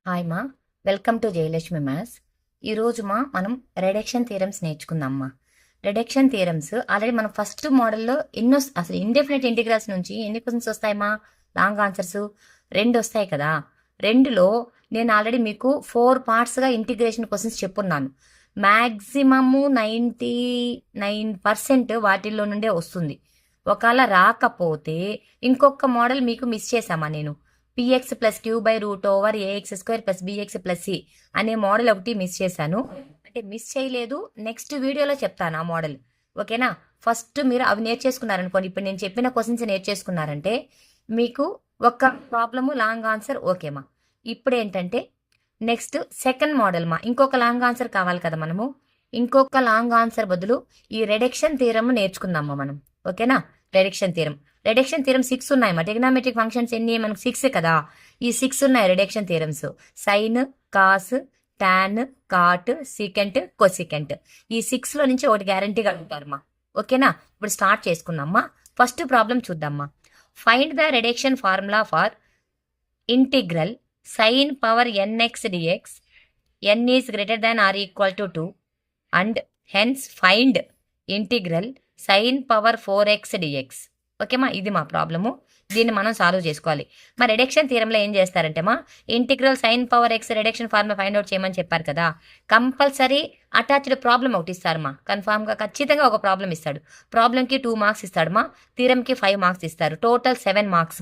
Hi మా, welcome to Jayalakshmi maths. ఈరోజు మనం రెడక్షన్ థియరమ్స్ నేర్చుకుందాం. రెడక్షన్ థియరమ్స్ ఆల్రెడీ మనం ఫస్ట్ మోడల్లో ఎన్నో అసలు ఇండెఫినెట్ ఇంటిగ్రల్స్ నుంచి ఎన్ని క్వశ్చన్స్ వస్తాయమ్మా? లాంగ్ ఆన్సర్స్ 2 వస్తాయి కదా. 2లో నేను ఆల్రెడీ మీకు 4 పార్ట్స్గా ఇంటిగ్రేషన్ క్వశ్చన్స్ చెప్పున్నాను. మ్యాక్సిమము 99% వాటిల్లో నుండే వస్తుంది. ఒకవేళ రాకపోతే ఇంకొక మోడల్ మీకు మిస్ చేశామా నేను? px plus q by root over ax square plus bx plus c అనే మోడల్ ఒకటి మిస్ చేశాను. అంటే మిస్ చేయలేదు, నెక్స్ట్ వీడియోలో చెప్తాను ఆ మోడల్. ఓకేనా? ఫస్ట్ మీరు అవి నేర్చేసుకున్నారనుకోండి, ఇప్పుడు నేను చెప్పిన క్వశ్చన్స్ నేర్చేసుకున్నారంటే మీకు ఒక ప్రాబ్లము లాంగ్ ఆన్సర్ ఓకేమా. ఇప్పుడు ఏంటంటే నెక్స్ట్ సెకండ్ మోడల్ ఇంకొక లాంగ్ ఆన్సర్ కావాలి కదా మనము. ఇంకొక లాంగ్ ఆన్సర్ బదులు ఈ రెడక్షన్ థియరమ్ నేర్చుకుందామా మనం. ఓకేనా? రెడక్షన్ థియరమ్ 6 ఉన్నాయి. ట్రిగ్నామెట్రిక్ ఫంక్షన్స్ ఎన్ని? మనకు 6 కదా. ఈ 6 ఉన్నాయి reduction theorems. Sine, cos, tan, cot, secant, cosecant. ఈ 6లో నుంచి ఒకటి గ్యారంటీగా అడుగుతారమ్మా. ఓకేనా? ఇప్పుడు స్టార్ట్ చేసుకుందామా. ఫస్ట్ ప్రాబ్లం చూద్దామా. Find the reduction formula for integral sine power n x d x n is greater than or equal to 2 and hence find integral sine power 4x dx. ఓకేమా, ఇది మా ప్రాబ్లము. దీన్ని మనం సాల్వ్ చేసుకోవాలి. మా రెడక్షన్ థియరంలో ఏం చేస్తారంటే integral sine power x reduction formula find out చేయమని చెప్పారు కదా. కంపల్సరీ అటాచ్డ్ ప్రాబ్లం ఒకటి ఇస్తారు కన్ఫామ్గా ఖచ్చితంగా ఒక ప్రాబ్లం ఇస్తాడు. ప్రాబ్లంకి 2 మార్క్స్ ఇస్తాడు థియరంకి 5 మార్క్స్ ఇస్తారు. టోటల్ 7 మార్క్స్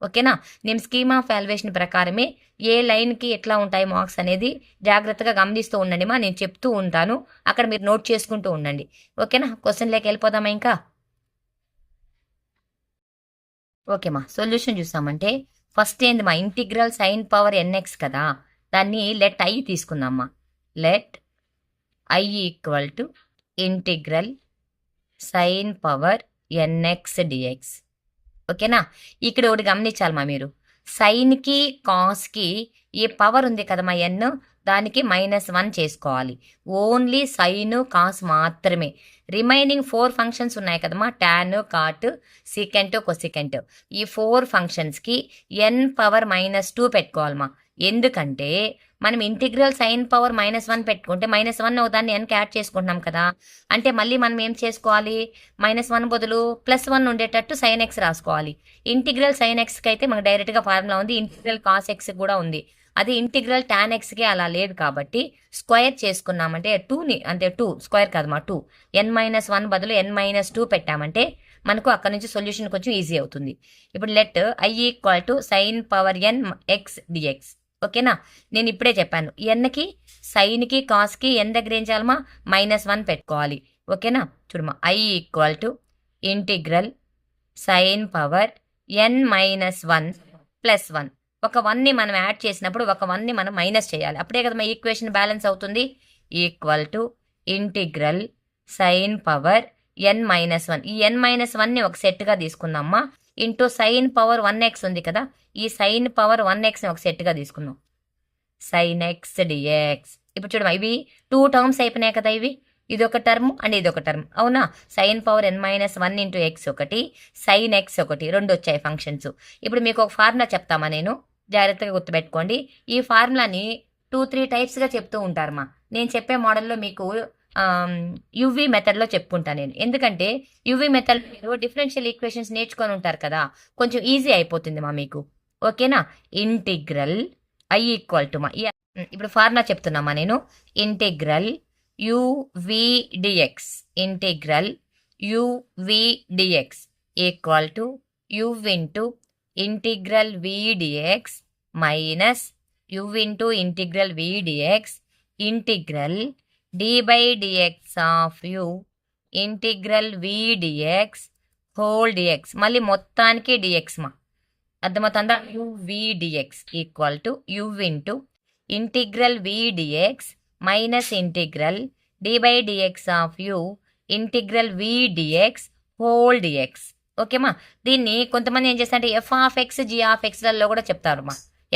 ఓకేనా? నేను స్కీమ్ ఆఫ్ వాల్యుయేషన్ ప్రకారమే ఏ లైన్కి ఎట్లా ఉంటాయి మార్క్స్ అనేది జాగ్రత్తగా గమనిస్తూ ఉండండి నేను చెప్తూ ఉంటాను, అక్కడ మీరు నోట్ చేసుకుంటూ ఉండండి. ఓకేనా? క్వశ్చన్లోకి వెళ్ళిపోదామా ఇంకా. ఓకేమా, సొల్యూషన్ చూసామంటే ఫస్ట్ ఏంది ఇంటిగ్రల్ సైన్ పవర్ ఎన్ఎక్స్ కదా, దాన్ని లెట్ ఐ తీసుకుందామా. Let I equal to integral sine power n x dx. ఓకేనా? ఇక్కడ ఒకటి గమనించాలి మీరు. సైన్కి కాస్కి ఏ పవర్ ఉంది కదా ఎన్, దానికి -1 చేసుకోవాలి. ఓన్లీ సైన్ కాస్ మాత్రమే. రిమైనింగ్ 4 ఫంక్షన్స్ ఉన్నాయి కదమ్మా, టాన్, కాట్, సీకెంట్, కొసికెంట్. ఈ 4 ఫంక్షన్స్కి ఎన్ పవర్ -2 పెట్టుకోవాలమ్మా. ఎందుకంటే మనం ఇంటిగ్రల్ సైన్ పవర్ -1 పెట్టుకుంటే -1 దాన్ని ఎన్కి యాడ్ చేసుకుంటున్నాం కదా. అంటే మళ్ళీ మనం ఏం చేసుకోవాలి, -1 బదులు +1 ఉండేటట్టు సైన్ ఎక్స్ రాసుకోవాలి. ఇంటిగ్రల్ సైన్ ఎక్స్కి అయితే మనకు డైరెక్ట్గా ఫార్ములా ఉంది, ఇంటిగ్రల్ కాస్ ఎక్స్ కూడా ఉంది. అది ఇంటిగ్రల్ టాన్ ఎక్స్కి అలా లేదు కాబట్టి స్క్వేర్ చేసుకున్నామంటే 2ని, అంటే 2 స్క్వేర్ కాదమ్మా, 2 n-1 బదులు n-2 పెట్టామంటే మనకు అక్కడ నుంచి సొల్యూషన్ కొంచెం ఈజీ అవుతుంది. ఇప్పుడు let I equal to sine power n x dx. ఓకేనా? నేను ఇప్పుడే చెప్పాను, ఎన్కి సైన్కి కాస్కి ఎన్ దగ్గర ఏం చేయాలమ్మా, -1 పెట్టుకోవాలి. ఓకేనా? చూడమ్మా, I equal to integral sine power n-1 + 1. ఒక 1ని మనం యాడ్ చేసినప్పుడు ఒక 1ని మనం మైనస్ చేయాలి, అప్పుడే కదా ఈక్వేషన్ బ్యాలెన్స్ అవుతుంది. Equal to integral sine power n-1. ఈ n-1ని ఒక సెట్గా తీసుకుందామా. ఇంటూ సైన్ పవర్ 1x ఉంది కదా, ఈ సైన్ పవర్ 1xని ఒక సెట్గా తీసుకుందాం. Sine x dx. ఇప్పుడు చూడమ్మా, ఇవి 2 టర్మ్స్ అయిపోయినాయి కదా. ఇదొక టర్మ్ అండ్ ఇదొక టర్మ్, అవునా? Sine power n-1 into x ఒకటి, సైన్ ఎక్స్ ఒకటి, 2 వచ్చాయి ఫంక్షన్స్. ఇప్పుడు మీకు ఒక ఫార్ములా చెప్తామా నేను, జాగ్రత్తగా గుర్తుపెట్టుకోండి. ఈ ఫార్ములాని 2-3 టైప్స్గా చెప్తూ ఉంటారమ్మా. నేను చెప్పే మోడల్లో మీకు యువి మెథడ్లో చెప్పుకుంటాను నేను, ఎందుకంటే యువి మెథడ్ మీరు డిఫరెన్షియల్ ఈక్వేషన్స్ నేర్చుకొని ఉంటారు కదా, కొంచెం ఈజీ అయిపోతుంది మీకు. ఓకేనా? ఇంటిగ్రల్ ఐ ఈక్వల్ టు ఇప్పుడు ఫార్ములా చెప్తున్నామా నేను. Integral u v dx, integral u v dx equal to u into integral v dx minus u into integral v dx integral d by dx of u integral v dx whole dx. మళ్ళీ మొత్తానికి dx అర్థమవుతుందా? u v dx equal to u into integral v dx minus integral d by dx of u integral v dx whole dx. ఓకేమా? దీన్ని కొంతమంది ఏం చేస్తారంటే f of x g of xలలో కూడా చెప్తారు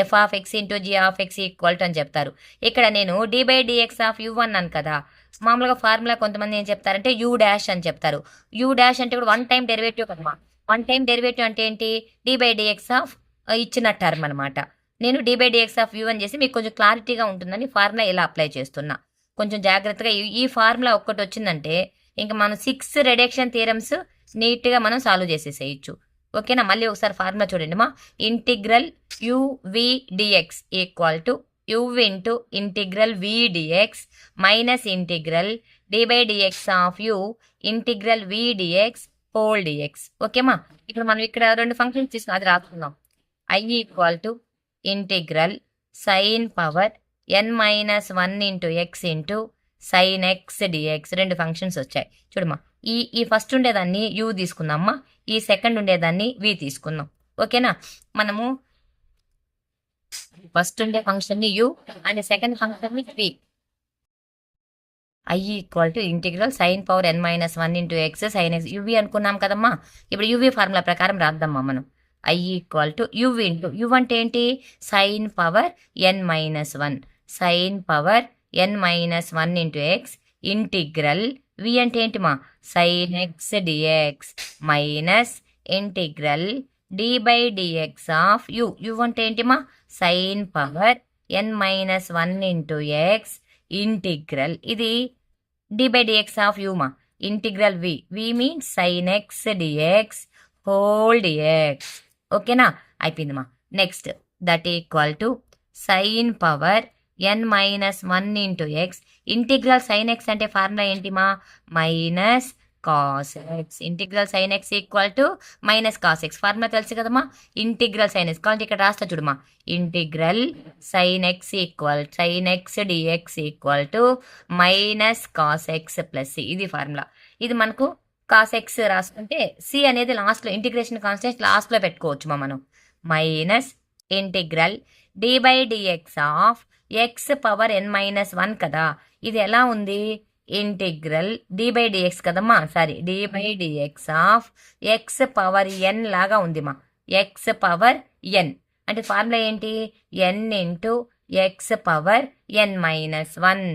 f of x into g of x equal to అని చెప్తారు. ఇక్కడ నేను d by dx of u అన్నాను కదా. మామూలుగా ఫార్ములా కొంతమంది ఏం చెప్తారంటే u డాష్ అని చెప్తారు. u డాష్ అంటే కూడా 1 టైం డెరివేటివ్ కదమ్మా. 1 టైం డెరివేటివ్ అంటే ఏంటి? d బై dx ఆఫ్ ఇచ్చిన టర్మ్ అనమాట. నేను d/dx ఆఫ్ u అని చేసి మీకు కొంచెం క్లారిటీగా ఉంటుందని ఫార్ములా ఇలా అప్లై చేస్తున్నా. కొంచెం జాగ్రత్తగా ఈ ఫార్ములా ఒక్కటి వచ్చిందంటే ఇంక మనం 6 రిడక్షన్ థియరమ్స్ నీట్గా మనం సాల్వ్ చేసేసేయచ్చు. ఓకేనా? మళ్ళీ ఒకసారి ఫార్ములా చూడండి మా. Integral uv/dx equal to u into integral v/dx minus integral d/dx of u integral v/dx whole dx. ఓకేమా? ఇప్పుడు మనం ఇక్కడ 2 ఫంక్షన్స్ తీసుకున్నాం, అది రాసుకుందాం. I equal to integral sine power n-1 into x into sine x dx 2 functions వచ్చాయి. చూడమ్మా, ఈ ఫస్ట్ ఉండేదాన్ని u తీసుకుందామమ్మా, ఈ సెకండ్ ఉండేదాన్ని v తీసుకుందాం. ఓకేనా? మనము ఫస్ట్ ఉండే ఫంక్షన్ని u అండ్ సెకండ్ ఫంక్షన్ని v. I equal to integral sine power n-1 into x sine X uv అనుకున్నాం కదమ్మా. ఇప్పుడు uv ఫార్ములా ప్రకారం రాద్దామా మనం. I equal to u into u అంటే ఏంటి? Sine power n-1 sine power n-1 into x integral v అంటే ఏంటి మా? Sine x dx minus integral d/dx of u. u అంటే ఏంటి మా? Sine power n-1 into x integral ఇది d/dx of u మా. Integral v means sine x dx whole dx. ఓకేనా? అయిపోయింది మా. Next that equal to sine power n-1 into x integral sine x అంటే formula ఏంటి మా? Minus cos x. Integral sine x equal to minus cos x formula తెలుసు కదమ్మా. Integral sine x కాబట్టి ఇక్కడ రాస్తా చూడమా. Integral sine x equal sine x dx equal to minus cos x plus C. ఇది ఫార్ములా. ఇది మనకు కాస్ ఎక్స్ రాసుకుంటే సి అనేది లాస్ట్లో ఇంటిగ్రేషన్ కాన్స్టెంట్ లాస్ట్లో పెట్టుకోవచ్చు మా మనం. Minus integral d/dx of x power n-1 కదా. ఇది ఎలా ఉంది? ఇంటిగ్రల్ d/dx కదమ్మా, sorry d/dx of x power n లాగా ఉంది మా. ఎక్స్ పవర్ n అంటే ఫార్ములా ఏంటి? n into X power n-1.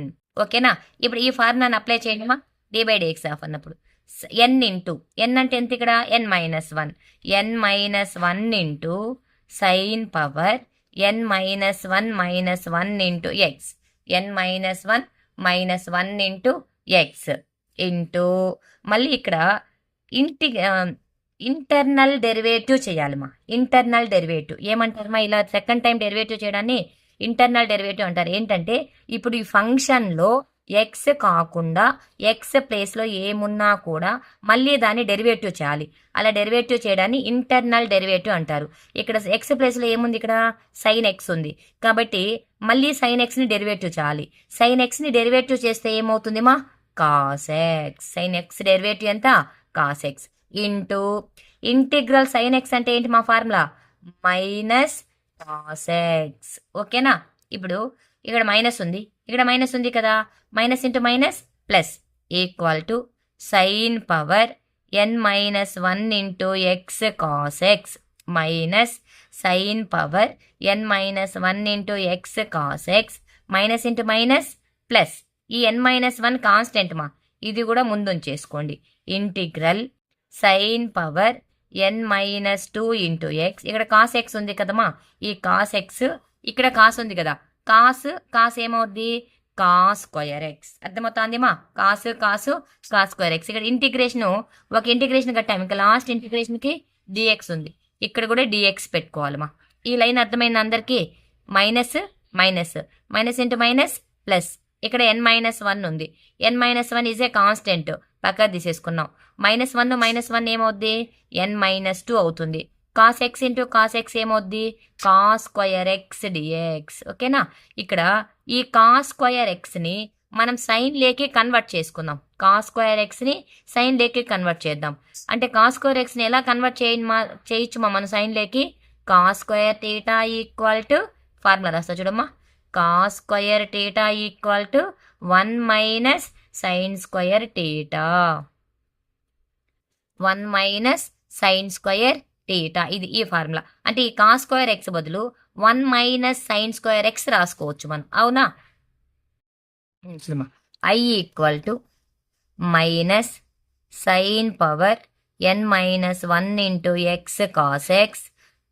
ఓకేనా? ఇప్పుడు ఈ ఫార్ములాని అప్లై చేయండి మా. d/dx ఆఫ్ అన్నప్పుడు n ఇంటూ n అంటే ఎంత ఇక్కడ? n-1 n-1 into sine power n-1 into X n-1 into x into మళ్ళీ ఇక్కడ ఇంటర్నల్ డెరివేటివ్ చేయాలి మా. ఇంటర్నల్ డెరివేటివ్ ఏమంటారు మా? ఇలా సెకండ్ టైం డెరివేటివ్ చేయడాన్ని ఇంటర్నల్ డెరివేటివ్ అంటారు. ఏంటంటే ఇప్పుడు ఈ ఫంక్షన్లో ఎక్స్ కాకుండా ఎక్స్ ప్లేస్లో ఏమున్నా కూడా మళ్ళీ దాన్ని డెరివేటివ్ చేయాలి. అలా డెరివేటివ్ చేయడాన్ని ఇంటర్నల్ డెరివేటివ్ అంటారు. ఇక్కడ ఎక్స్ ప్లేస్లో ఏముంది? ఇక్కడ సైన్ ఎక్స్ ఉంది కాబట్టి మళ్ళీ సైన్ ఎక్స్ని డెరివేటివ్ చేయాలి. సైన్ ఎక్స్ని డెరివేటివ్ చేస్తే ఏమవుతుంది మా? Cos x. Sine x derivative ఎంత? Cos x into integral sine x అంటే ఏంటి మా ఫార్ములా? Minus cos X. ఓకేనా? ఇప్పుడు ఇక్కడ మైనస్ ఉంది, ఇక్కడ మైనస్ ఉంది కదా. Minus into minus plus equal to sine power n-1 into x cos x minus sine power n-1 into x cos x minus into minus plus. ఈ n-1 constant మా, ఇది కూడా ముందుంచేసుకోండి. Integral sine power n-2 into x. ఇక్కడ cos x ఉంది కదమ్మా, ఈ cos X ఇక్కడ కాస్ ఉంది కదా. కాస్ ఏమవుద్ది? Cos square X. అర్థమవుతుంది మా. Cos square X. ఇక్కడ ఇంటిగ్రేషన్ ఒక ఇంటిగ్రేషన్ కట్టాము, ఇంకా లాస్ట్ ఇంటిగ్రేషన్కి డిఎక్స్ ఉంది, ఇక్కడ కూడా డిఎక్స్ పెట్టుకోవాలి మా. ఈ లైన్ అర్థమైంది అందరికీ? Minus minus minus into minus plus. ఇక్కడ n-1 ఉంది, n-1 ఈజ్ ఏ కాన్స్టెంట్, పక్క తీసేసుకున్నాం. -1 ఏమవుద్ది? n-2 అవుతుంది. Cos x into cos x ఏమవుద్ది? Cos square x dx. ఓకేనా? ఇక్కడ ఈ కాస్ స్క్వయర్ ఎక్స్ని మనం సైన్ లేకి కన్వర్ట్ చేసుకుందాం. కాస్ స్క్వయర్ ఎక్స్ని సైన్ లేకి కన్వర్ట్ చేద్దాం. అంటే కాస్ స్క్వయర్ ఎక్స్ని ఎలా కన్వర్ట్ చేయొచ్చు మా మనం సైన్ లేకి? Cos square theta equal to formula రాస్తా చూడమ్మా. Cos square theta equal to 1 minus sine square theta. 1 minus sine square theta. ఇది ఈ ఫార్ములా. అంటే ఈ కాస్ స్క్వయర్ ఎక్స్ బదులు 1 మైనస్ సైన్ స్క్వయర్ ఎక్స్ రాసుకోవచ్చు మనం. అవునా? I equal to minus sine power n-1 into x cos x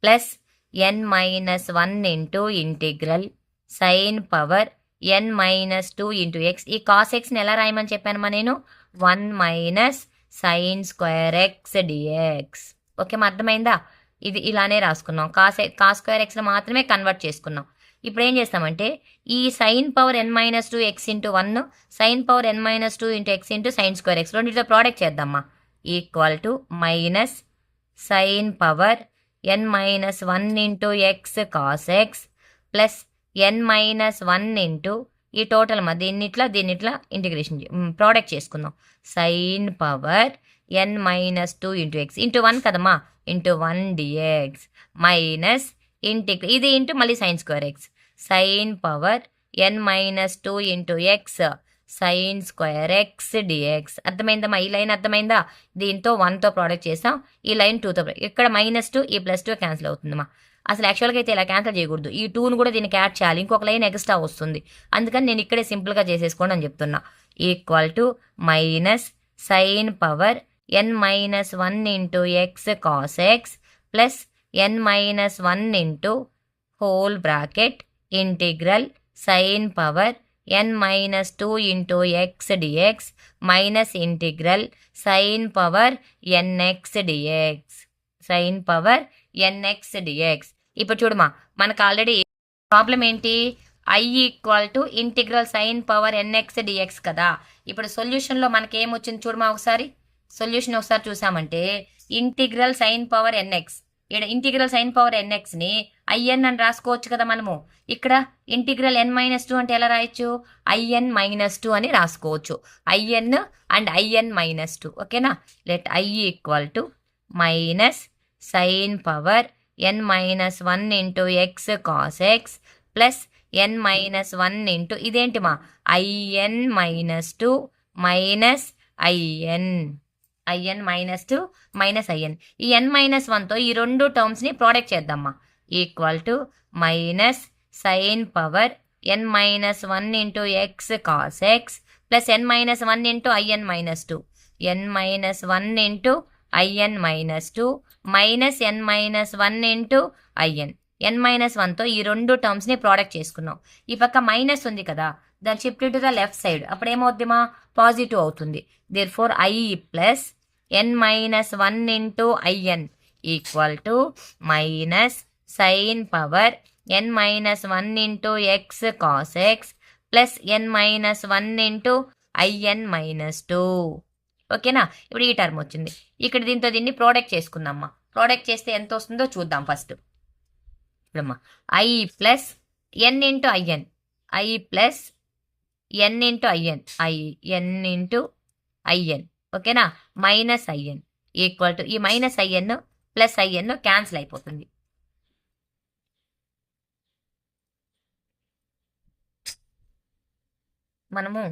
plus n-1 into integral sine power n-2 into x. ఈ cos ఎక్స్ని ఎలా రాయమని చెప్పానమ్మా నేను? 1 minus sine square x dx. Okay మా, అర్థమైందా? ఇది ఇలానే రాసుకున్నాం. కాస్ స్క్వేర్ ఎక్స్ని మాత్రమే కన్వర్ట్ చేసుకున్నాం. ఇప్పుడు ఏం చేస్తామంటే ఈ sine power n-2 x into 1 sine power n-2 into x into sine square x రెండింటితో ప్రోడక్ట్ చేద్దామా. Equal to minus sine power n-1 into x cos x plus n-1 into ఈ total మా దీన్నిట్లా ఇంటిగ్రేషన్ ప్రోడక్ట్ చేసుకుందాం. Sine power n-2 into x into 1 కదమ్మా, into 1 dx minus integrate ఇది into మళ్ళీ sine square x sine power n-2 into x sine square x dx. అర్థమైందమ్మా? ఈ line అర్థమైందా? దీంతో 1తో ప్రోడక్ట్ చేస్తాం, ఈ లైన్ 2తో. ఇక్కడ -2 ఈ +2 క్యాన్సిల్ అవుతుందమ్మా. అసలు యాక్చువల్గా అయితే ఇలా క్యాన్సిల్ చేయకూడదు, ఈ 2ను కూడా దీనికి యాడ్ చేయాలి, ఇంకొక లైన్ ఎక్స్ట్రా వస్తుంది. అందుకని నేను ఇక్కడే సింపుల్గా చేసేసుకోండి అని చెప్తున్నా. Equal to minus sine power n-1 into x cos x plus n-1 into whole bracket integral sine power n-2 into x dx minus integral sine power nx dx sine power nx dx. ఇప్పుడు చూడమా, మనకు already problem ఏంటి? I equal to integral sine power nx dx కదా. ఇప్పుడు సొల్యూషన్లో మనకి ఏమొచ్చింది చూడమా, ఒకసారి solution ఒకసారి చూసామంటే ఇంటిగ్రల్ సైన్ పవర్ nx, ఇక్కడ ఇంటిగ్రల్ సైన్ పవర్ nxని in అని రాసుకోవచ్చు కదా మనము. ఇక్కడ ఇంటిగ్రల్ n-2 అంటే ఎలా రాయొచ్చు? in-2 అని రాసుకోవచ్చు. in and in-2. ఓకేనా? Let I equal to minus sine power n-1 into x cos x plus n-1 into ఇదేంటి మా in-2 minus in-2 minus in. ఈ n-1తో ఈ రెండు టర్మ్స్ని ప్రోడక్ట్ చేద్దామా. Equal to minus sine power n-1 into x cos x plus n-1 into in-2 n-1 into in-2 minus n-1 into in. n-1తో ఈ రెండు టర్మ్స్ని product చేసుకున్నాం. ఈ పక్క మైనస్ ఉంది కదా, దాన్ని shift to the left side, అప్పుడు ఏమవుద్దిమా? పాజిటివ్ అవుతుంది. Therefore I plus n-1 into in equal to minus sine power n-1 into x cos x plus n-1 into in-2. ఓకేనా? ఇప్పుడు ఈ టర్మ్ వచ్చింది. ఇక్కడ దీంతో దీన్ని ప్రోడక్ట్ చేసుకుందామ్మా. ప్రోడక్ట్ చేస్తే ఎంత వస్తుందో చూద్దాం ఫస్ట్. ఇప్పుడమ్మా I plus n into in I plus n into in n into in. ఓకేనా? మైనస్ in ఈక్వల్ టు ఈ minus in plus in cancel అయిపోతుంది. మనము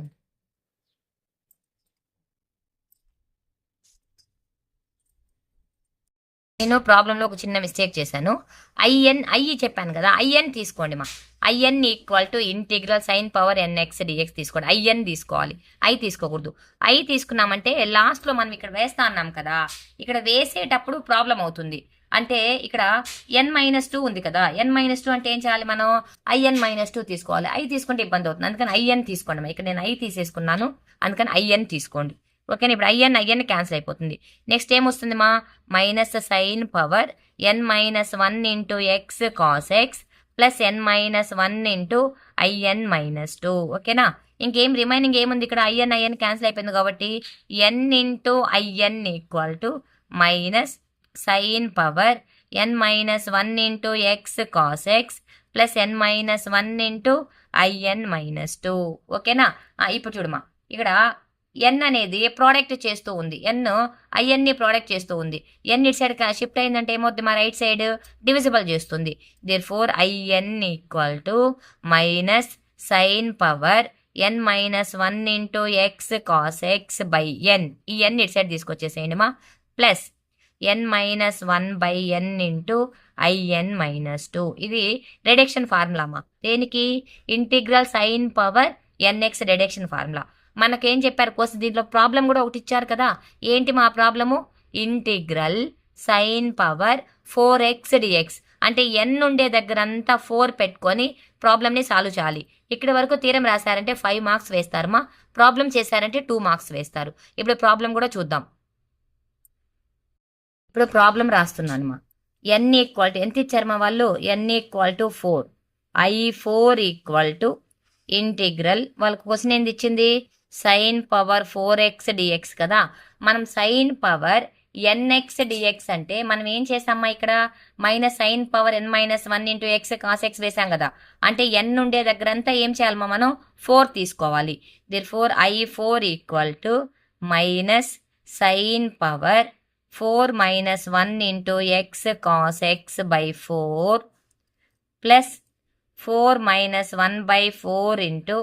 నేను ప్రాబ్లంలో ఒక చిన్న మిస్టేక్ చేశాను. I చెప్పాను కదా, in తీసుకోండి మా. in equal to integral sine power nx dx తీసుకోండి. in తీసుకోవాలి, I తీసుకోకూడదు. I తీసుకున్నామంటే లాస్ట్లో మనం ఇక్కడ వేస్తా అన్నాం కదా, ఇక్కడ వేసేటప్పుడు ప్రాబ్లం అవుతుంది. అంటే ఇక్కడ n-2 ఉంది కదా, n-2 అంటే ఏం చేయాలి మనం? in-2 తీసుకోవాలి. I తీసుకుంటే ఇబ్బంది అవుతుంది, అందుకని in తీసుకోండి. ఇక్కడ నేను I తీసేసుకున్నాను, అందుకని in తీసుకోండి. ఓకేనా? ఇప్పుడు in క్యాన్సిల్ అయిపోతుంది. నెక్స్ట్ ఏమొస్తుంది మా? Minus sine power n-1 into x cos x plus n-1 into in-2. ఓకేనా? ఇంకేం రిమైనింగ్ ఏముంది ఇక్కడ? in క్యాన్సిల్ అయిపోయింది కాబట్టి n into in equal to minus sine power n-1 into x cos x plus n-1 into in-2. ఓకేనా? ఇప్పుడు చూడమా, ఇక్కడ n అనేది ప్రోడక్ట్ చేస్తూ ఉంది, in ప్రోడక్ట్ చేస్తూ ఉంది. n ఇటు సైడ్ షిఫ్ట్ అయిందంటే ఏమవుతుంది? మా రైట్ సైడ్ డివిజిబుల్ చేస్తుంది. Therefore in equal to minus sine power n-1 into x cos x by n. ఈ n ఇటు సైడ్ తీసుకొచ్చేసేయండి మా, plus n-1 by n into in-2. ఇది రిడక్షన్ ఫార్ములా మా. దేనికి? Integral sine power nx reduction formula. మనకేం చెప్పారు కోసం? దీంట్లో ప్రాబ్లం కూడా ఒకటి ఇచ్చారు కదా. ఏంటి మా problem? Integral sine power 4x dx అంటే n ఉండే దగ్గరంతా 4 పెట్టుకొని ప్రాబ్లమ్ని సాల్వ్ చేయాలి. ఇక్కడి వరకు థీరం రాశారంటే 5 మార్క్స్ వేస్తారమ్మా. ప్రాబ్లం చేశారంటే 2 మార్క్స్ వేస్తారు. ఇప్పుడు ప్రాబ్లం కూడా చూద్దాం. ఇప్పుడు ప్రాబ్లం రాస్తున్నానమ్మా. n ఈక్వల్ టు ఎంత ఇచ్చారమ్మా వాళ్ళు? n equal to 4. I4 equal to integral వాళ్ళకి క్వశ్చన్ ఏంది ఇచ్చింది? సైన్ పవర్ 4x dx కదా. మనం సైన్ పవర్ nx dx అంటే మనం ఏం చేసామా ఇక్కడ minus sine power n-1 into x cos X వేసాం కదా. అంటే n ఉండే దగ్గరంతా ఏం చేయాలమ్మా మనం 4 తీసుకోవాలి. Therefore I4 equal to minus sine power 4-1 into x cos x by 4 plus 4-1/4 into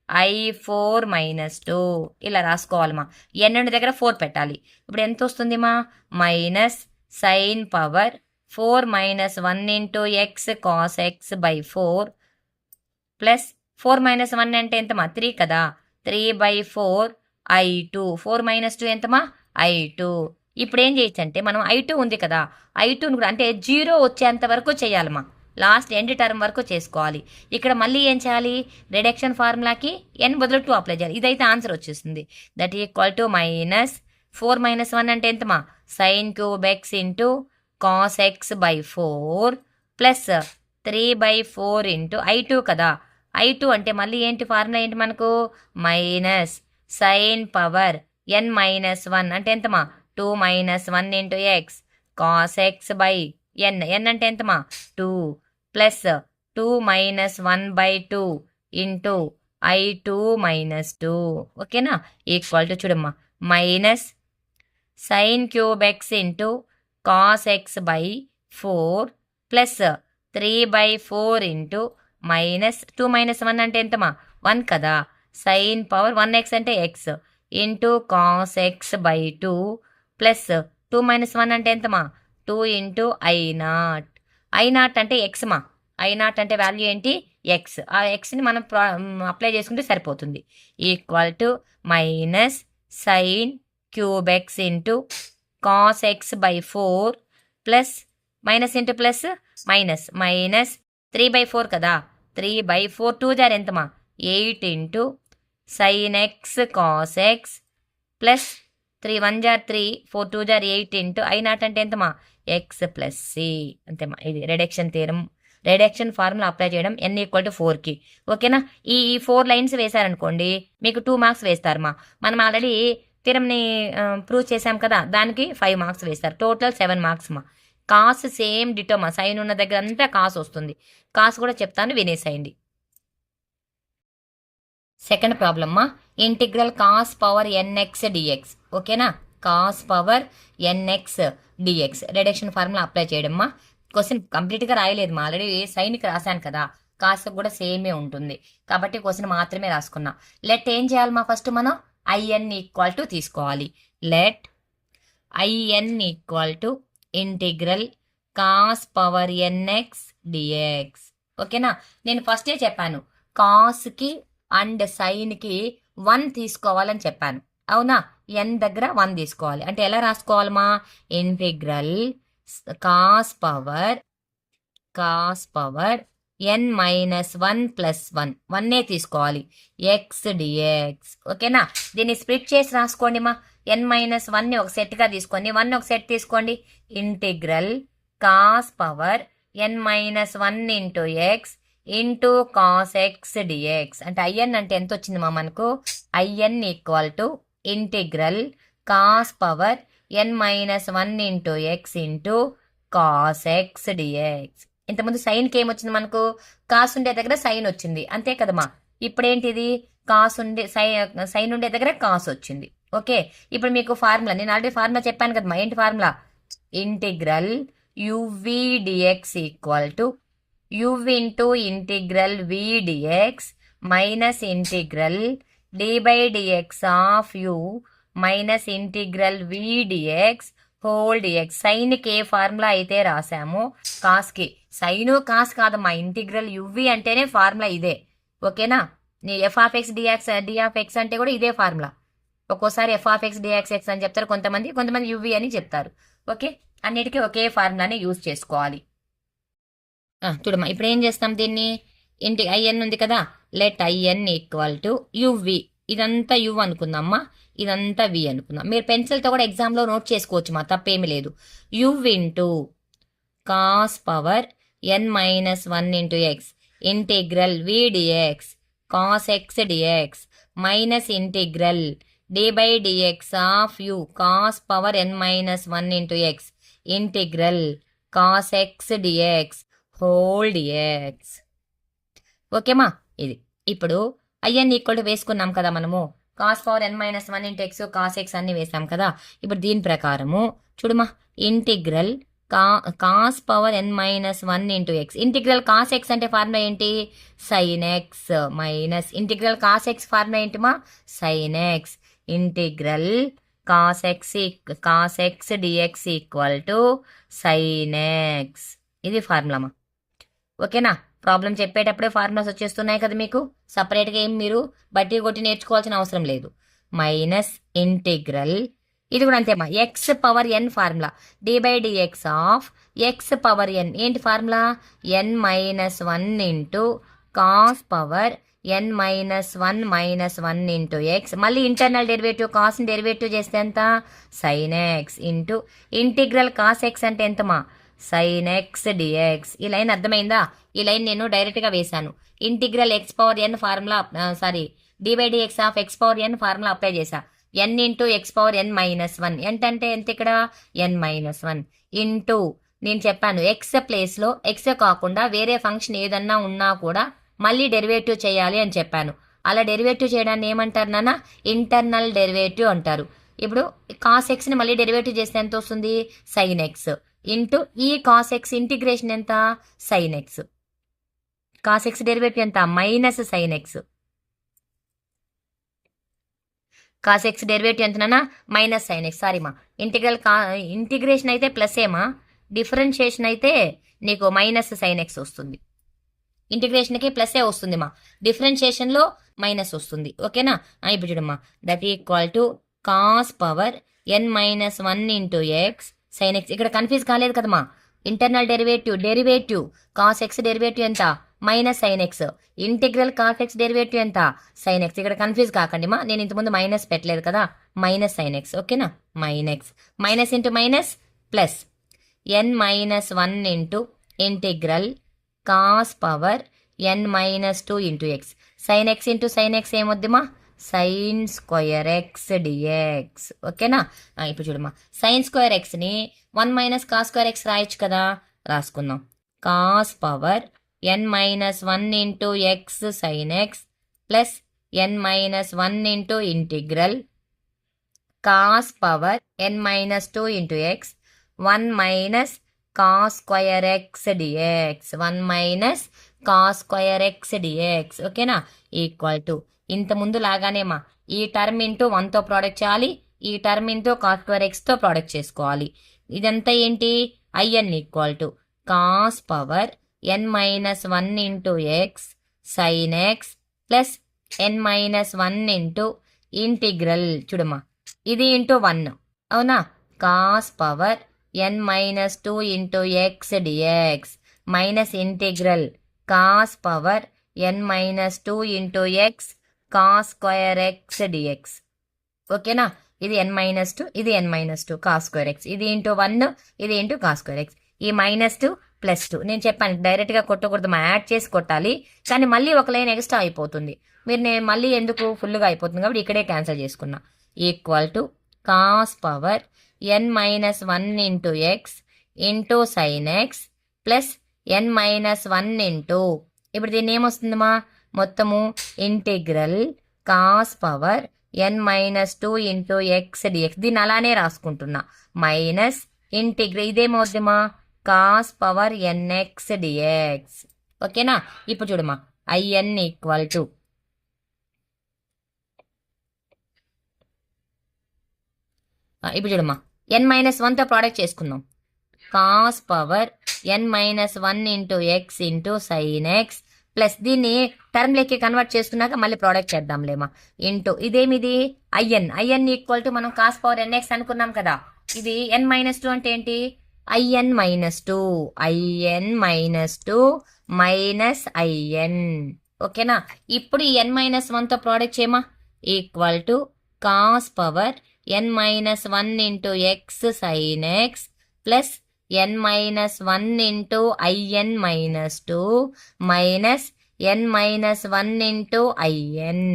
I4-2 ఇలా రాసుకోవాలమ్మా. n దగ్గర 4 పెట్టాలి. ఇప్పుడు ఎంత వస్తుందిమా? Minus sine power 4-1 into x cos x by 4 plus 4-1 అంటే ఎంతమా? 3 కదా. 3/4 I2. 4-2 ఎంతమా? I2. ఇప్పుడు ఏం చేయొచ్చు అంటే మనం I2 ఉంది కదా, I2 కూడా అంటే 0 వచ్చేంత వరకు చేయాలమ్మా. లాస్ట్ ఎండ్ టర్మ్ వరకు చేసుకోవాలి. ఇక్కడ మళ్ళీ ఏం చేయాలి? రిడక్షన్ ఫార్ములాకి n బదులు 2 అప్లై చేయాలి. ఇదైతే ఆన్సర్ వచ్చేస్తుంది. దట్ ఈక్వల్ టు మైనస్ 4-1 అంటే ఎంతమా? Sine cube x into cos x by 4 plus 3/4 into I2 కదా. I2 అంటే మళ్ళీ ఏంటి ఫార్ములా ఏంటి మనకు? మైనస్ సైన్ పవర్ n-1 అంటే ఎంతమా? 2-1 into x cos x by n అంటే ఎంతమా? 2 ప్లస్ 2-1/2 ఇంటూ I2-2 ఓకేనా. ఈక్వల్ టు చూడమ్మా minus sine cube x into cos x by 4 plus 3/4 into minus 2-1 అంటే ఎంతమా? 1 కదా. సైన్ పవర్ 1x అంటే X into cos x by 2 plus 2-1 అంటే ఎంతమా? 2 into I0. I0 అంటే X మా. I0 అంటే వాల్యూ ఏంటి? ఎక్స్. ఆ ఎక్స్ని మనం అప్లై చేసుకుంటే సరిపోతుంది. Equal to minus sine cube x into cos x by 4 plus minus into plus minus 3/4 కదా. 3/4 2 జార్ ఎంతమా? 8 into sine x cos x plus 3 1 జార్ 3 4 2 జార్ 8 ఇంటూ I0 అంటే ఎంతమా? X plus c. అంతేమా. ఇది reduction theorem. Reduction formula apply చేయడం n ఈక్వల్ టు 4కి. ఓకేనా. ఈ 4 లైన్స్ వేశారనుకోండి మీకు 2 మార్క్స్ వేస్తారమ్మా. మనం ఆల్రెడీ థీరంని ప్రూవ్ చేశాం కదా, దానికి 5 మార్క్స్ వేస్తారు. టోటల్ 7 మార్క్స్ మా. కాస్ సేమ్ డిటోమా. సైన్ ఉన్న దగ్గర అంతా కాస్ వస్తుంది. కాస్ కూడా చెప్తాను, వినేసేయండి. సెకండ్ ప్రాబ్లమ్మా. Integral cos power nx dx. ఓకేనా. Cos power nx dx reduction formula apply చేయడమ్మా. క్వశ్చన్ కంప్లీట్గా రాయలేదు మా, ఆల్రెడీ సైన్కి రాశాను కదా. కాస్ కూడా సేమే ఉంటుంది కాబట్టి క్వశ్చన్ మాత్రమే రాసుకున్నా. లెట్ ఏం చేయాలమ్మా? ఫస్ట్ మనం in ఈక్వల్ టు తీసుకోవాలి. Let in equal to integral cos power nx dx. ఓకేనా. నేను ఫస్టే చెప్పాను కాస్కి అండ్ సైన్కి 1 తీసుకోవాలని చెప్పాను. అవునా. n దగ్గర 1 తీసుకోవాలి. అంటే ఎలా రాసుకోవాలమ్మా? Integral cos power n-1 plus 1 1 తీసుకోవాలి ఎక్స్ డిఎక్స్. ఓకేనా. దీన్ని స్ప్లిట్ చేసి రాసుకోండి మా. n-1ని ఒక సెట్గా తీసుకోండి, 1 ఒక సెట్ తీసుకోండి. Integral cos power n-1 into x into cos x dx. అంటే in అంటే ఎంత వచ్చింది మా మనకు? in equal to integral cos power n-1 into x into cos x dx. ఇంతకుముందు సైన్కి ఏమొచ్చింది మనకు? కాస్ ఉండే దగ్గర సైన్ వచ్చింది, అంతే కదమ్మా. ఇప్పుడేంటిది? కాస్ ఉండే సైన్ ఉండే దగ్గర కాస్ వచ్చింది. ఓకే. ఇప్పుడు మీకు ఫార్ములా, నేను ఆల్రెడీ ఫార్ములా చెప్పాను కదమ్మా. ఏంటి formula? Integral uv dx equal to u into integral v dx minus integral d by dx of u minus integral v dx whole dx. సైన్కి ఏ ఫార్ములా అయితే రాసామో కాస్కి, సైను కాస్ కాదమ్మా. ఇంటిగ్రల్ uv అంటేనే ఫార్ములా ఇదే. ఓకేనా. నీ f(x) dx అంటే కూడా ఇదే ఫార్ములా. ఒక్కోసారి f(x) dx అని చెప్తారు కొంతమంది uv అని చెప్తారు. ఓకే. అన్నిటికీ ఒకే ఫార్ములాని యూజ్ చేసుకోవాలి. చూడమ్మా ఇప్పుడు ఏం చేస్తాం దీన్ని, ఇంటి ఐఎన్ ఉంది కదా, let I N equal to u v, ఇదంతా యు అనుకుందామ్మా, ఇదంతా వి అనుకుందాం. మీరు పెన్సిల్తో కూడా ఎగ్జామ్లో నోట్ చేసుకోవచ్చు మా, తప్పేమీ లేదు. U into cos power n minus 1 into x integral v dx cos x dx minus integral d by dx of u cos power n minus 1 into x integral cos x dx whole dx. ఓకేమా, ఇది ఇప్పుడు I n equal to వేసుకున్నాం కదా మనము, cos power n minus 1 into x cos x అన్ని వేసాం కదా. ఇప్పుడు దీని ప్రకారము చూడమా, integral cos power n minus 1 into x integral cos x అంటే ఫార్ములా ఏంటి, sine x minus integral cos x formula ఏంటిమా, sine x integral cos x dx equal to sine x. ఇది ఫార్ములామా. ఓకేనా, ప్రాబ్లం చెప్పేటప్పుడే ఫార్ములాస్ వచ్చేస్తున్నాయి కదా మీకు, సపరేట్గా ఏం మీరు బట్టి కొట్టి నేర్చుకోవాల్సిన అవసరం లేదు. మైనస్ ఇంటిగ్రల్, ఇది కూడా అంతేమా, x power n formula, d by dx of x power n ఏంటి formula, n minus 1 into cos power n minus 1 into x, మళ్ళీ ఇంటర్నల్ డెరివేటివ్ కాస్ని డెరివేటివ్ చేస్తే ఎంత, sine x into integral cos x అంటే ఎంతమా, సైన్ ఎక్స్ డిఎక్స్. ఈ line అర్థమైందా, ఈ లైన్ నేను డైరెక్ట్గా వేశాను. Integral x power n formula d by dx of x power n formula apply చేశా, ఎన్ into X power n minus 1 ఎంతంటే ఎంత ఇక్కడ, ఎన్ మైనస్ 1 ఇంటూ నేను చెప్పాను ఎక్స్ ప్లేస్లో ఎక్స్ కాకుండా వేరే ఫంక్షన్ ఏదన్నా ఉన్నా కూడా మళ్ళీ డెరివేటివ్ చేయాలి అని చెప్పాను. అలా డెరివేటివ్ చేయడాన్ని ఏమంటారు నాన్న, ఇంటర్నల్ డెరివేటివ్ అంటారు. ఇప్పుడు కాస్ ఎక్స్ని మళ్ళీ డెరివేటివ్ చేస్తే ఎంత వస్తుంది, సైన్ ఎక్స్ ఇంటూ ఈ కాస్ ఎక్స్ ఇంటిగ్రేషన్ ఎంత, sine x, cos x derivative ఎంత, minus sine x, cos x derivative ఎంతనా, మైనస్ సైన్ ఎక్స్. సారీ మా, ఇంటిగ్రేషన్ అయితే ప్లస్ ఏమా, డిఫరెన్షియేషన్ అయితే నీకు మైనస్ సైన్ ఎక్స్ వస్తుంది. ఇంటిగ్రేషన్కి ప్లస్ఏ వస్తుంది మా, డిఫరెన్షియేషన్లో మైనస్ వస్తుంది. ఓకేనా, ఇప్పుడు చూడమ్మా, that equal to cos power n minus 1 into x sine x. ఇక్కడ కన్ఫ్యూజ్ కాలేదు కదమ్మా, internal derivative cos x derivative ఎంత, minus sine x, integral cos x derivative ఎంత, సైన్ ఎక్స్. ఇక్కడ కన్ఫ్యూజ్ కాకండి మా, నేను ఇంతకుముందు మైనస్ పెట్టలేదు కదా, మైనస్ సైన్ ఎక్స్. ఓకేనా, minus into minus plus n minus 1 into integral cos power n minus 2 into x sine x into sine X ఏమొద్దిమా, sine square x dx. ఓకేనా, ఇప్పుడు చూడమ్మా, సైన్ స్క్వేర్ ఎక్స్ని 1 మైనస్ కాస్ స్క్వేర్ ఎక్స్ రాయొచ్చు కదా, రాసుకుందాం. Cos power n minus 1 into x sine x plus n minus 1 into integral cos power n minus 2 into x 1 minus cos square x dx, 1 minus cos square x dx. ఓకేనా, equal to ఇంత ముందు లాగానేమా, ఈ term into 1తో product చేయాలి, ఈ term into cos square ఎక్స్తో product చేసుకోవాలి. ఇదంతా ఏంటి, I n equal to cos power n minus 1 into x sine x plus n minus 1 into integral చూడమ్మా, ఇది ఇంటూ 1 అవునా, cos power n minus 2 into x dx minus integral cos power n minus 2 into x cos square x dx. ఓకేనా, ఇది n minus 2, ఇది n minus 2 cos square x, ఇది into 1, ఇది into cos square X. ఈ -2 +2 నేను చెప్పాను డైరెక్ట్గా కొట్టకూడదు, యాడ్ చేసి కొట్టాలి, కానీ మళ్ళీ ఒక లైన్ ఎక్స్ట్రా అయిపోతుంది. నేను మళ్ళీ ఎందుకు ఫుల్గా అయిపోతుంది కాబట్టి ఇక్కడే క్యాన్సిల్ చేసుకున్నా. Equal to cos power n minus 1 into x into sine x plus n minus 1 into, ఇప్పుడు దీన్ని ఏమొస్తుందమ్మా, మొత్తము integral cos power n minus 2 into x dx, దీన్ని అలానే రాసుకుంటున్నా, మైనస్ ఇంటిగ్రల్ ఇదేమవుద్దమ్మా, కాస్ పవర్ ఎన్ఎక్స్ డిఎక్స్. ఓకేనా, ఇప్పుడు చూడమ్మా, ఐఎన్ ఈక్వల్ టు ఇప్పుడు చూడమ్మా, n-1తో ప్రోడక్ట్ చేసుకుందాం. Cos power n-1 into x into sine x plus దీన్ని టర్మ్ లెక్కి కన్వర్ట్ చేసుకున్నాక మళ్ళీ ప్రోడక్ట్ చేద్దాంలేమా, ఇంటూ ఇదేమిది ఐఎన్ ఈక్వల్ టు మనం కాస్ పవర్ ఎన్ఎక్స్ అనుకున్నాం కదా, ఇది n-2 అంటే ఏంటి, I n minus two minus I n. ఓకేనా? ఇప్పుడు ఈ n మైనస్ వన్తో ప్రోడక్ట్ చేయమా, equal to cos power n minus one into x sine x plus n minus one into IN minus two minus n minus one into I n.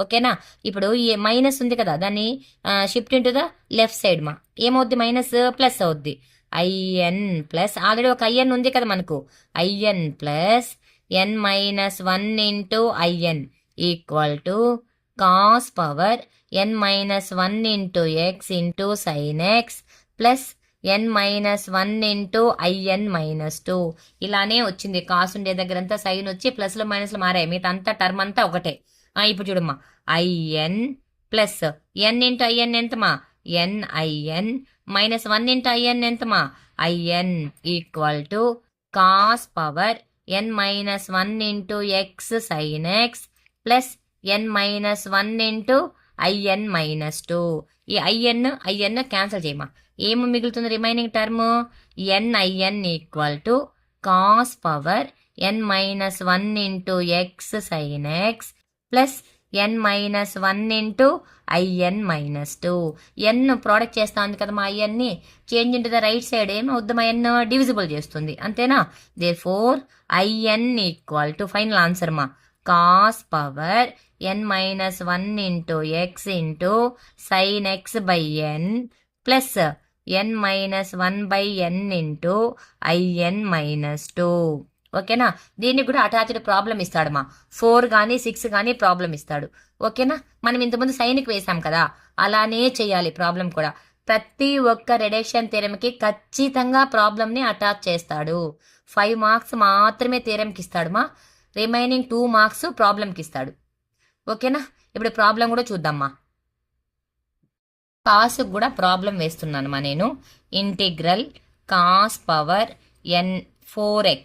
ఓకేనా? ఇప్పుడు ఈ minus ఉంది కదా, దాన్ని shift into the left side మా ఏమవుద్ది, minus plus అవుద్ది. I N plus already ఒక ఐఎన్ ఉంది కదా మనకు, I N plus n minus one into I N equal to cos power n minus one into x into sine x plus n minus one into IN minus two. ఇలానే వచ్చింది, cos ఉండే దగ్గర అంతా sign వచ్చి ప్లస్లు మైనస్లు మారాయి, మిగతా అంతా టర్మ్ అంతా ఒకటే. ఇప్పుడు చూడమ్మా, I n plus n into I n ఎంతమా, n I n minus one into I n ఎంతమా, I n equal to cos power n minus one into x sine x plus n minus one into IN minus two. ఈ I n cancel చేయమా, ఏమి మిగులుతుంది remaining term, n I n equal to cos power n minus one into x sine x plus n minus one into IN minus two. N product చేస్తా ఉంది కదా మా ఐఎన్ని, change into the right side ఏమవుద్ది, మా n divisible చేస్తుంది, అంతేనా? Therefore IN equal to final answer మా cos power n minus one into x into sine x by n plus n minus one by n into IN minus two. ఓకేనా? దీనికి కూడా attached problem ఇస్తాడు మా, 4 కానీ 6 కానీ ప్రాబ్లం ఇస్తాడు. ఓకేనా? మనం ఇంతకుముందు సైన్కి వేసాం కదా, అలానే చేయాలి ప్రాబ్లం కూడా. ప్రతి ఒక్క రిడక్షన్ థియరమ్కి ఖచ్చితంగా ప్రాబ్లమ్ని అటాచ్ చేస్తాడు. 5 మార్క్స్ మాత్రమే థియరమ్కి ఇస్తాడు మా, రిమైనింగ్ 2 మార్క్స్ ప్రాబ్లంకి ఇస్తాడు. ఓకేనా? ఇప్పుడు ప్రాబ్లం కూడా చూద్దామ్మా. కాస్కి కూడా ప్రాబ్లం వేస్తున్నాను మా నేను. Integral cos power n 4x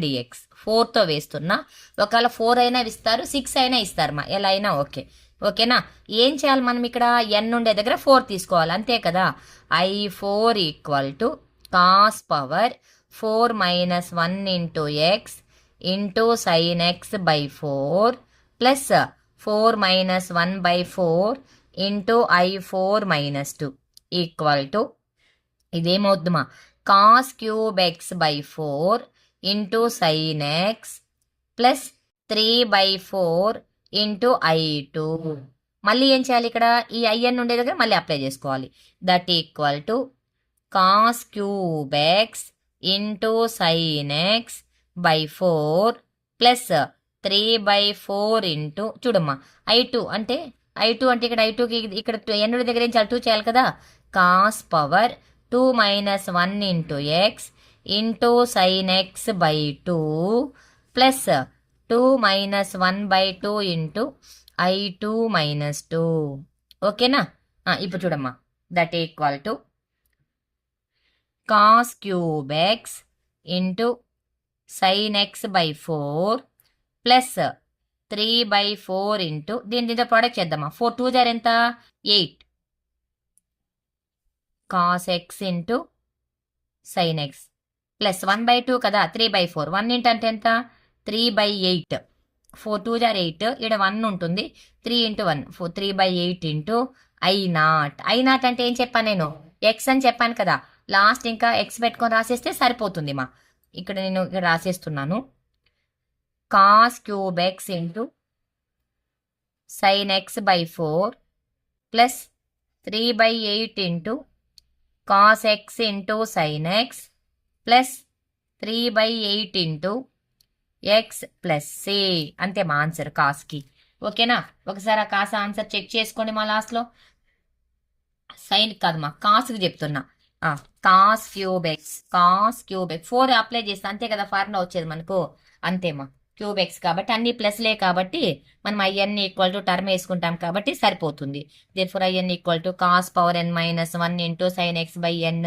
dx 4తో వేస్తున్నా. ఒకవేళ 4 అయినా ఇస్తారు, 6 అయినా ఇస్తారు మా, ఎలా అయినా ఓకే. ఓకేనా? ఏం చేయాలి మనం ఇక్కడ, n ఉండే దగ్గర 4 తీసుకోవాలి, అంతే కదా. I4 equal to cos power 4 minus one into x into sine x by 4 plus 4 minus one by 4 into I4 minus 2 equal to ఇదేమవుద్దుమా, cos cube x by 4 into sine x plus 3/4 into I2. మళ్ళీ ఏం చేయాలి ఇక్కడ, ఈ IN ఉండే దగ్గర మళ్ళీ apply చేసుకోవాలి. That equal to cos cube x into sine x by 4 plus 3/4 into చూడమ్మా I2 అంటే ఇక్కడ I2కి ఇక్కడ n దగ్గర ఏం చేయాలి, 2 చేయాలి కదా. Cos power 2 minus 1 into x into sine x by 2 plus 2 minus 1/2 into I2 minus 2. ఓకేనా? ఇప్పుడు చూడమ్మా, that equal to cos cube x into sine x by 4 plus 3/4 into దీంతో ప్రోడక్ట్ చేద్దామా, 4 2 జార్ ఎంత, 8 cos x into sine x plus 1/2 కదా, 3/4 1 into అంటే ఎంత, 3/8 4 2 జార్ 8, ఇక్కడ 1 ఉంటుంది, 3 ఇంటూ 1 3/8 ఇంటూ I0 అంటే ఏం చెప్పాను నేను, ఎక్స్ అని చెప్పాను కదా. లాస్ట్ ఇంకా ఎక్స్ పెట్టుకొని రాసేస్తే సరిపోతుంది మా. ఇక్కడ నేను ఇక్కడ రాసేస్తున్నాను, cos cube x into sine x by 4 plus 3/8 into cos x into sine x plus 3/8 into x plus c. అంతే మా ఆన్సర్ కాస్కి. ఓకేనా? ఒకసారి ఆ కాస్ ఆన్సర్ చెక్ చేసుకోండి మా లాస్ట్లో. సైన్ కాదు మా, కాస్కి చెప్తున్నా. కాస్ క్యూబ్ ఎక్స్ 4 అప్లై చేస్తే అంతే కదా ఫార్ములా వచ్చేది మనకు, అంతేమా. క్యూబ్ ఎక్స్ కాబట్టి అన్ని ప్లస్లే కాబట్టి మనం ఐఎన్ ఈక్వల్ టు టర్మ్ వేసుకుంటాం కాబట్టి సరిపోతుంది. Therefore IN equal to cos power n minus 1 into sine x by n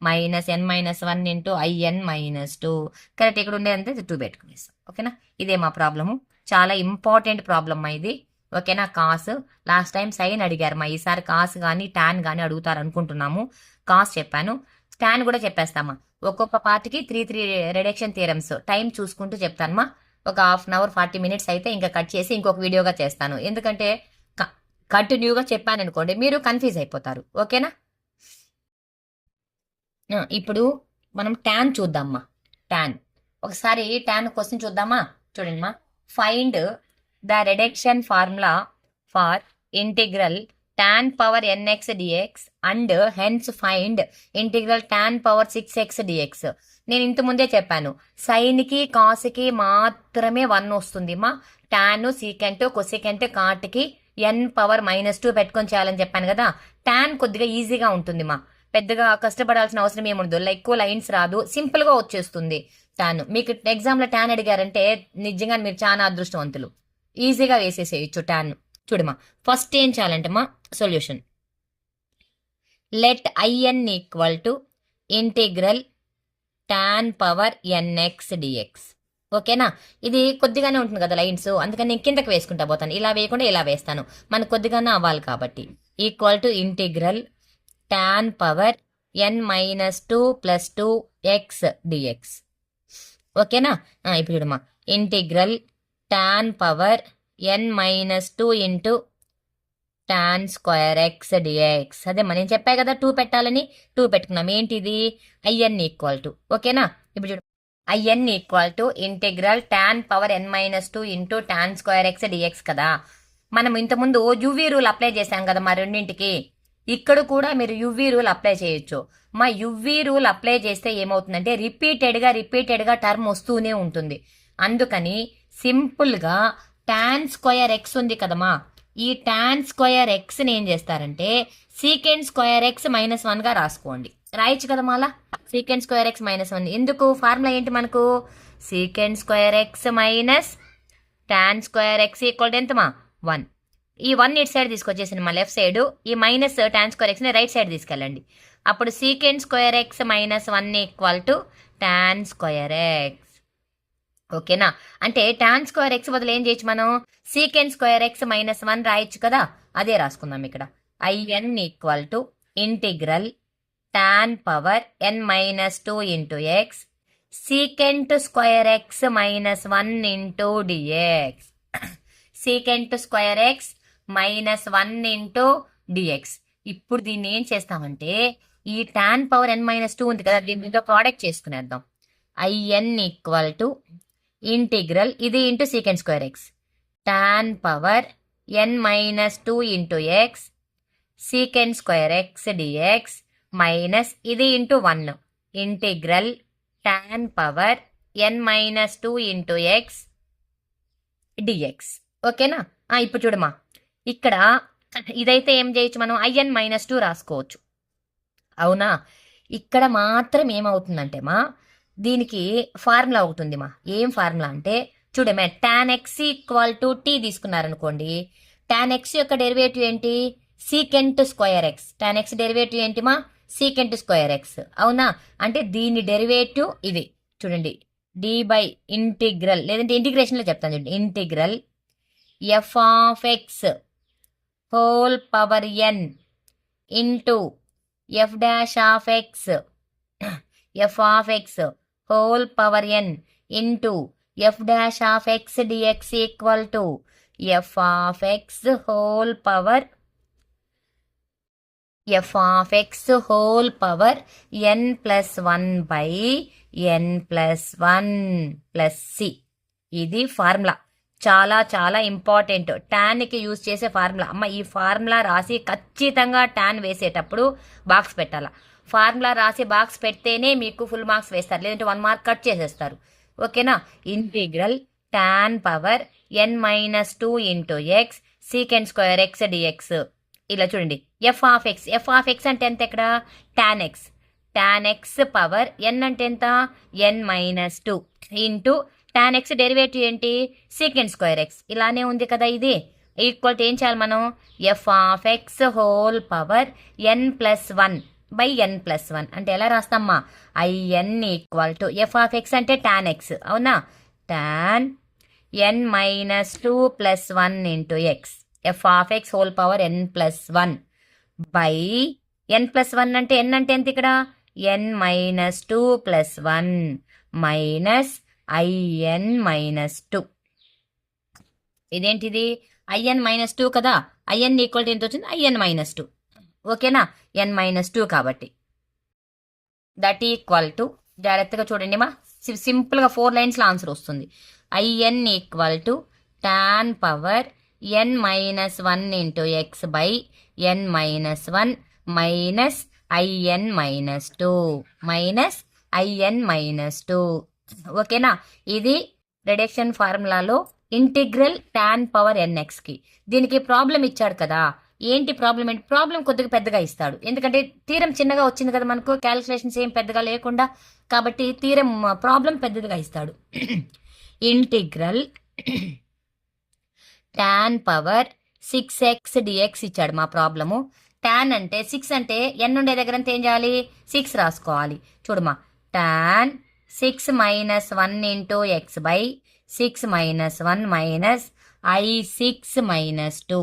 minus n minus 1 into IN minus 2. Correct, ఇక్కడ ఉండేదంటే 2 పెట్టుకునేస్తాం. ఓకేనా? ఇదే మా ప్రాబ్లము, చాలా ఇంపార్టెంట్ ప్రాబ్లమ్ ఇది. ఓకేనా? కాస్ లాస్ట్ టైం సైన్ అడిగారు మా, ఈసారి కాస్ కానీ టాన్ కానీ అడుగుతారు అనుకుంటున్నాము. కాస్ చెప్పాను, tan కూడా చెప్పేస్తామా. ఒక్కొక్క పార్ట్కి 3 రిడక్షన్ థియరమ్స్ టైం చూసుకుంటూ చెప్తానమ్మా. ఒక హాఫ్ అన్ అవర్ 40 మినిట్స్ అయితే ఇంకా కట్ చేసి ఇంకొక వీడియోగా చేస్తాను. ఎందుకంటే కంటిన్యూగా చెప్పాను అనుకోండి మీరు కన్ఫ్యూజ్ అయిపోతారు. ఓకేనా. ఇప్పుడు మనం ట్యాన్ చూద్దామా. ట్యాన్ ఒకసారి ట్యాన్ క్వశ్చన్ చూద్దామా. చూడండి మా, find the reduction formula for integral tan power nx dx and hence find integral tan power 6x dx. నేను ఇంత ముందే చెప్పాను, సైన్కి కాస్కి మాత్రమే 1 వస్తుంది మా. టాన్ సీకెంట్ కొసెకెంట్ కాట్కి n⁻⁻2 పెట్టుకొని చేయాలని చెప్పాను కదా. టాన్ కొద్దిగా ఈజీగా ఉంటుంది మా, పెద్దగా కష్టపడాల్సిన అవసరం ఏముండదు. ఎక్కువ లైన్స్ రాదు, సింపుల్ గా వచ్చేస్తుంది టాన్. మీకు ఎగ్జామ్ లో టాన్ అడిగారంటే నిజంగా మీరు చాలా అదృష్టవంతులు, ఈజీగా వేసేసేయచ్చు టాన్. చూడమా, ఫస్ట్ ఏం చేయాలంటే మా solution let IN equal to integral tan power nx dx. ఓకేనా. ఇది కొద్దిగానే ఉంటుంది కదా లైన్స్, అందుకని నేను కిందకి వేసుకుంటా పోతాను. ఇలా వేయకుండా ఇలా వేస్తాను, మనకు కొద్దిగానే అవ్వాలి కాబట్టి. Equal to integral tan power n-2 + 2x dx. ఓకేనా. ఇప్పుడు చూడమా, integral tan power n-2 into tan square x dx. అదే మనం చెప్పా కదా 2 పెట్టాలని, 2 పెట్టుకున్నాం. ఏంటిది IN ఈక్వల్ టు. ఓకేనా. ఇప్పుడు చూడు, IN equal to integral tan power n-2 into tan square x dx కదా. మనం ఇంతకుముందు యువి రూల్ అప్లై చేశాం కదా మా రెండింటికి. ఇక్కడ కూడా మీరు యువి రూల్ అప్లై చేయొచ్చు. మా యువి రూల్ అప్లై చేస్తే ఏమవుతుందంటే రిపీటెడ్గా టర్మ్ వస్తూనే ఉంటుంది. అందుకని సింపుల్గా tan స్క్వేర్ x ఉంది కదమ్మా, ఈ tan స్క్వేర్ ఎక్స్ని ఏం చేస్తారంటే సీకెండ్ స్క్వేర్ x -1 గా రాసుకోండి. రాయొచ్చు కదా మాలా, సీకెండ్ స్క్వేర్ x -1. ఎందుకు, ఫార్ములా ఏంటి మనకు, secant square x minus tan square x equal to ఎంతమా 1. ఈ 1 ఇటు సైడ్ తీసుకొచ్చేసింది మా లెఫ్ట్ సైడ్, ఈ మైనస్ tan స్క్వేర్ x ని రైట్ సైడ్ తీసుకెళ్ళండి. అప్పుడు secant square x -1 equal to tan square x. ఓకేనా. అంటే tan స్క్వేర్ x బదులు ఏం చేయొచ్చు మనం, సీకెండ్ స్క్వేర్ x -1 రాయొచ్చు కదా. అదే రాసుకుందాం ఇక్కడ. IN equal to integral tan power n-2 into x secant square x -1 into dx. Secant square x -1 into dx. ఇప్పుడు దీన్ని ఏం చేస్తామంటే ఈ tan power n-2 ఉంది కదా, దీంతో ప్రోడక్ట్ చేసుకునేద్దాం. IN ఈక్వల్ టు ఇంటిగ్రల్ ఇది into secant square x tan power n-2 into x secant square x dx minus ఇది into 1 integral tan power n-2 into x dx. ఓకేనా. ఇప్పుడు చూడమా, ఇక్కడ ఇదైతే ఏం చేయొచ్చు మనం, IN-2 రాసుకోవచ్చు. అవునా. ఇక్కడ మాత్రం ఏమవుతుందంటే మా, దీనికి ఫార్ములా ఒకటి ఉంది మా. ఏం ఫార్ములా అంటే చూడమే, tan x equal to t తీసుకున్నారనుకోండి, tan x యొక్క డెరివేటివ్ ఏంటి, secant square x. tan x derivative ఏంటి మా, సీకెంట్ స్క్వేర్ x. అవునా. అంటే దీని డెరివేటివ్ ఇది చూడండి, d బై ఇంటిగ్రల్, లేదంటే ఇంటిగ్రేషన్లో చెప్తాను చూడండి, integral f of x whole power n into f dash of x f of x whole power n into f dash of x dx equal to f of x whole power n+1 by n+1 plus c. ఇది formula, చాలా చాలా important, టాన్కి use చేసే formula. అమ్మ ఈ formula రాసి ఖచ్చితంగా tan వేసేటప్పుడు box పెట్టాలా. ఫార్ములా రాసి బాక్స్ పెడితేనే మీకు ఫుల్ మార్క్స్ వేస్తారు, లేదంటే 1 మార్క్ కట్ చేసేస్తారు. ఓకేనా. Integral tan power n-2 into x secant square x dx. ఇలా చూడండి, f ఆఫ్ x అంటే ఎంత, ఇక్కడ tan x పవర్ n అంటే ఎంత, n-2 into tan x derivative ఏంటి, సీకెండ్ స్క్వేర్ x. ఇలానే ఉంది కదా, ఇది ఈక్వల్ టు ఏం చేయాలి మనం, f of x whole power n+1 by n+1. అంటే ఎలా రాస్తామ్మా, IN equal to f of x అంటే tan x. అవునా. tan n-2 + 1 into x f of x whole power n+1 by n+1 అంటే n అంటే ఎంత, ఇక్కడ n minus 2 plus 1 minus I N minus 2. ఇదేంటిది ఐఎన్ మైనస్ 2 కదా, ఐఎన్ ఈక్వల్ టు ఎంత వచ్చింది, ఐఎన్ మైనస్ 2. ఓకేనా, ఎన్ మైనస్ 2 కాబట్టి దట్ ఈక్వల్ టు, జాగ్రత్తగా చూడండి మా, సింపుల్గా 4 లైన్స్లో ఆన్సర్ వస్తుంది. I N equal to tan power n minus 1 into x by n minus 1 minus I N minus 2 minus I N minus 2. ఓకేనా, ఇది రిడక్షన్ ఫార్ములాలో ఇంటిగ్రల్ టాన్ పవర్ ఎన్ఎక్స్కి. దీనికి ప్రాబ్లం ఇచ్చాడు కదా, ఏంటి ప్రాబ్లం, ఏంటి ప్రాబ్లం కొద్దిగా పెద్దగా ఇస్తాడు, ఎందుకంటే తీరం చిన్నగా వచ్చింది కదా మనకు, క్యాలిక్యులేషన్స్ ఏం పెద్దగా లేకుండా, కాబట్టి తీరం ప్రాబ్లం పెద్దదిగా ఇస్తాడు. Integral tan power 6x dx ఇచ్చాడు మా ప్రాబ్లము. టాన్ అంటే 6 అంటే ఎన్ ఉండే దగ్గర ఏం చేయాలి, 6 రాసుకోవాలి. చూడమా, tan 6 minus 1 into x by 6 minus 1 minus I6 minus 2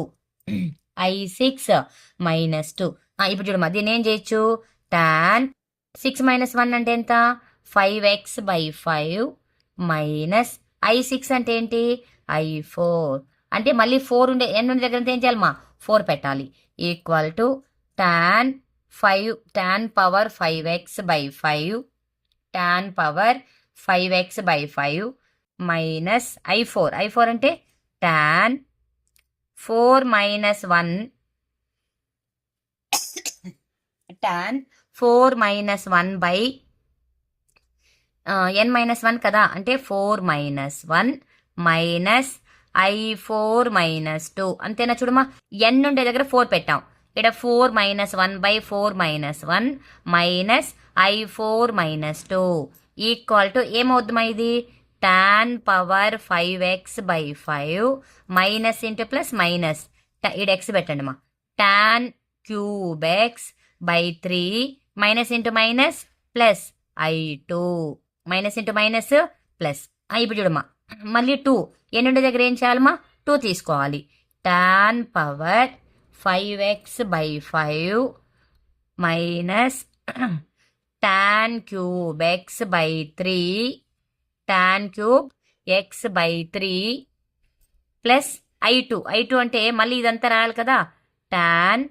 I6 minus 2. ఇప్పుడు చూడమా, దీన్ని ఏం చేయొచ్చు, టాన్ 6 మైనస్ 1 అంటే ఎంత, 5x బై 5 మైనస్ I6 అంటే ఏంటి, I4 అంటే మళ్ళీ 4 ఉండే ఎన్ ఉండే దగ్గర ఏం చేయాలి మా, 4 పెట్టాలి. Equal to tan power 5x by 5 tan power 5x by 5 minus I4 అంటే tan 4 minus 1 tan 4 minus 1 by n minus 1 కదా, అంటే 4 మైనస్ 1 మైనస్ I4 మైనస్ 2. అంతేనా, చూడమా, ఎన్ ఉండే దగ్గర 4 పెట్టాం, ఇక్కడ 4 minus 1 by 4 minus 1 minus I4 minus 2 equal to ఏమవుద్దుమా, ఇది tan power 5x by 5 minus into plus minus, ఇక్కడ ఎక్స్ పెట్టండి మా, tan cube x by 3 minus into minus plus I2 minus into minus plus. ఇప్పుడు చూడమ్మా, మళ్ళీ 2 ఎన్నుండే దగ్గర ఏం చేయాలమ్మా, 2 తీసుకోవాలి. Tan power 5x by 5 minus tan cube x by 3 tan cube x by 3 plus I2 అంటే మళ్ళీ ఇదంతా రాయాలి కదా, tan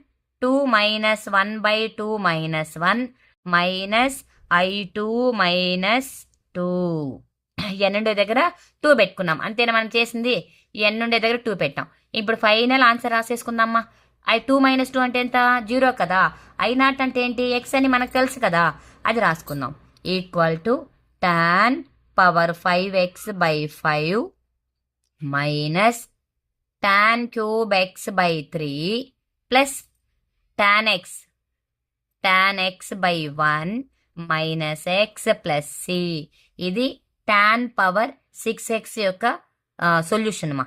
2 minus 1 by 2 minus 1 minus I2 minus 2. ఎన్ ఉండే దగ్గర 2 పెట్టుకున్నాం, అంతేనా మనం చేసింది, ఎన్ ఉండే దగ్గర 2 పెట్టాం. ఇప్పుడు ఫైనల్ ఆన్సర్ రాసేసుకుందామా. I2 మైనస్ 2 అంటే ఎంత, 0 కదా, I0 అంటే ఏంటి, ఎక్స్ అని మనకు తెలుసు కదా, అది రాసుకుందాం. Equal to tan power 5x by 5 minus tan cube x by 3 plus tan x by 1 minus x plus C. ఇది టాన్ పవర్ 6x యొక్క సొల్యూషన్ మా.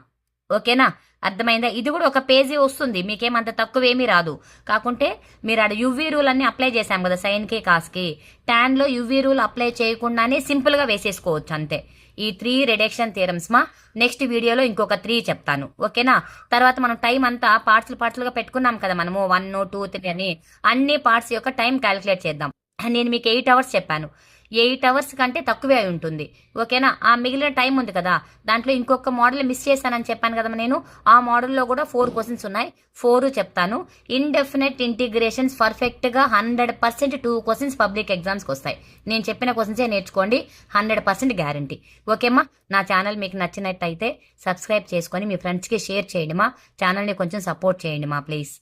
ఓకేనా, అర్థమైందా. ఇది కూడా ఒక పేజీ వస్తుంది, మీకేమంత తక్కువ ఏమీ రాదు. కాకుంటే మీరు ఆడ యువి రూల్ అన్ని అప్లై చేసాం కదా సైన్కి కాస్కి, ట్యాన్లో యువి రూల్ అప్లై చేయకుండానే సింపుల్గా వేసేసుకోవచ్చు అంతే. ఈ 3 రిడక్షన్ థియరమ్స్ మా నెక్స్ట్ వీడియోలో ఇంకొక 3 చెప్తాను. ఓకేనా, తర్వాత మనం టైం అంతా పార్ట్స్లుగా పెట్టుకున్నాం కదా మనము 1, 2, 3 అని, అన్ని పార్ట్స్ యొక్క టైం క్యాలిక్యులేట్ చేద్దాం. నేను మీకు 8 అవర్స్ చెప్పాను, 8 అవర్స్ కంటే తక్కువే ఉంటుంది. ఓకేనా, ఆ మిగిలిన టైం ఉంది కదా, దాంట్లో ఇంకొక మోడల్ మిస్ చేశానని చెప్పాను కదా నేను, ఆ మోడల్లో కూడా 4 క్వశ్చన్స్ ఉన్నాయి, 4 చెప్తాను. ఇండెఫినెట్ ఇంటిగ్రేషన్స్ పర్ఫెక్ట్గా 100% 2 క్వశ్చన్స్ పబ్లిక్ ఎగ్జామ్స్కి వస్తాయి. నేను చెప్పిన క్వశ్చన్సే నేర్చుకోండి, 100% గ్యారంటీ. ఓకేమ్మా, నా ఛానల్ మీకు నచ్చినట్టయితే సబ్స్క్రైబ్ చేసుకొని మీ ఫ్రెండ్స్కి షేర్ చేయండి మా, ఛానల్ని కొంచెం సపోర్ట్ చేయండి మా ప్లీజ్.